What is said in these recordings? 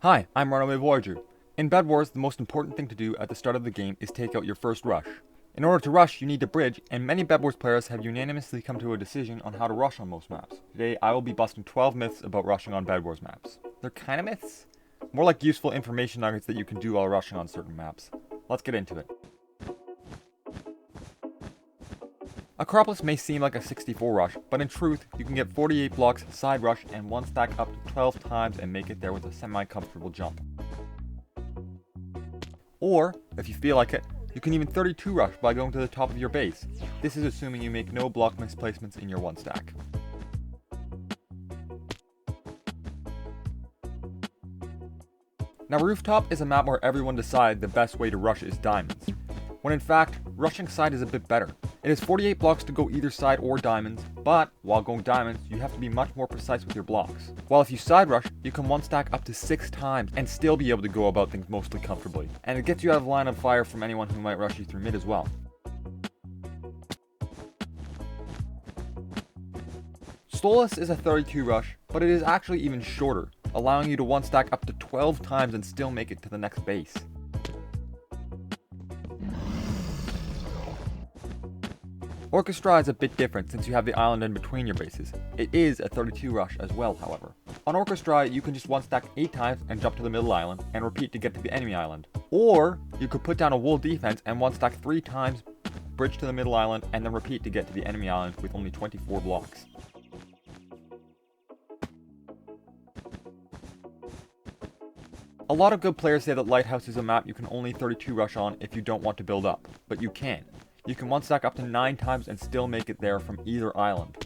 Hi, I'm RunawayVoyager. In Bedwars, the most important thing to do at the start of the game is take out your first rush. In order to rush, you need to bridge, and many Bedwars players have unanimously come to a decision on how to rush on most maps. Today, I will be busting 12 myths about rushing on Bedwars maps. They're kinda myths? More like useful information nuggets that you can do while rushing on certain maps. Let's get into it. ACROPOLIS may seem like a 64 rush, but in truth, you can get 48 blocks side rush and one stack up to 12 times and make it there with a semi-comfortable jump. Or, if you feel like it, you can even 32 rush by going to the top of your base. This is assuming you make no block misplacements in your one stack. Now Rooftop is a map where everyone decided the best way to rush is diamonds, when in fact, rushing side is a bit better. It is 48 blocks to go either side or diamonds, but while going diamonds, you have to be much more precise with your blocks. While if you side rush, you can one stack up to 6 times and still be able to go about things mostly comfortably. And it gets you out of line of fire from anyone who might rush you through mid as well. SOLACE is a 32 rush, but it is actually even shorter, allowing you to one stack up to 12 times and still make it to the next base. ORCHESTRA is a bit different since you have the island in between your bases. It is a 32 rush as well, however. On ORCHESTRA, you can just one stack 8 times and jump to the middle island, and repeat to get to the enemy island. Or, you could put down a wool defense and one stack 3 times, bridge to the middle island, and then repeat to get to the enemy island with only 24 blocks. A lot of good players say that Lighthouse is a map you can only 32 rush on if you don't want to build up, but you can. You can one stack up to 9 times and still make it there from either island.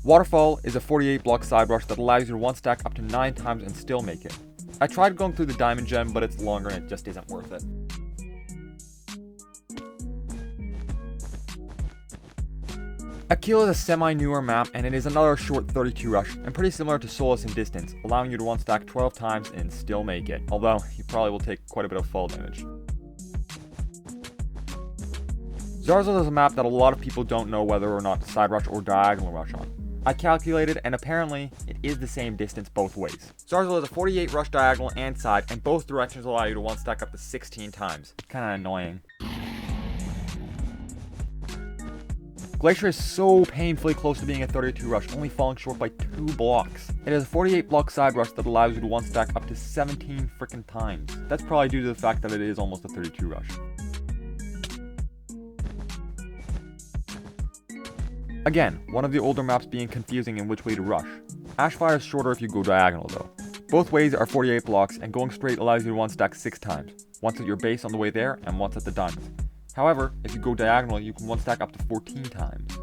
Waterfall is a 48 block side rush that allows you to one stack up to 9 times and still make it. I tried going through the diamond gem, but it's longer and it just isn't worth it. AQIL is a semi-newer map, and it is another short 32 rush, and pretty similar to SOLACE in distance, allowing you to one stack 12 times and still make it, although you probably will take quite a bit of fall damage. Zarzal is a map that a lot of people don't know whether or not to side rush or diagonal rush on. I calculated, and apparently, it is the same distance both ways. Zarzal is a 48 rush diagonal and side, and both directions allow you to one stack up to 16 times. Kinda annoying. GLACIER is so painfully close to being a 32 rush, only falling short by 2 blocks. It is a 48 block side rush that allows you to one stack up to 17 frickin' times. That's probably due to the fact that it is almost a 32 rush. Again, one of the older maps being confusing in which way to rush. Ashfire is shorter if you go diagonal though. Both ways are 48 blocks, and going straight allows you to one stack 6 times. Once at your base on the way there, and once at the diamonds. However, if you go diagonal, you can one stack up to 14 times.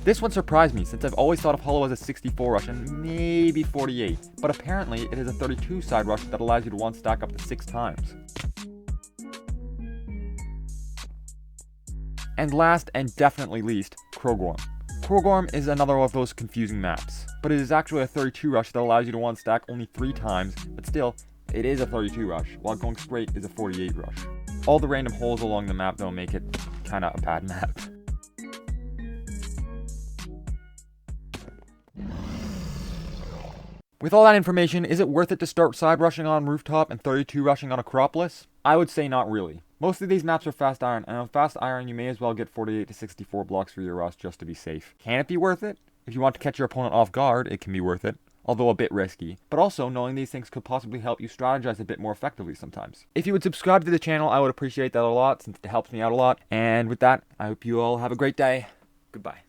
This one surprised me since I've always thought of Hollow as a 64 rush and maybe 48, but apparently it is a 32 side rush that allows you to one stack up to 6 times. And last and definitely least, Krogorm. Krogorm is another of those confusing maps, but it is actually a 32 rush that allows you to one stack only 3 times, but still, it is a 32 rush, while going straight is a 48 rush. All the random holes along the map though make it kinda a bad map. With all that information, is it worth it to start side rushing on Rooftop and 32 rushing on ACROPOLIS? I would say not really. Most of these maps are fast iron, and on fast iron you may as well get 48 to 64 blocks for your rush just to be safe. Can it be worth it? If you want to catch your opponent off guard, it can be worth it. Although a bit risky, but also knowing these things could possibly help you strategize a bit more effectively sometimes. If you would subscribe to the channel, I would appreciate that a lot since it helps me out a lot. And with that, I hope you all have a great day. Goodbye.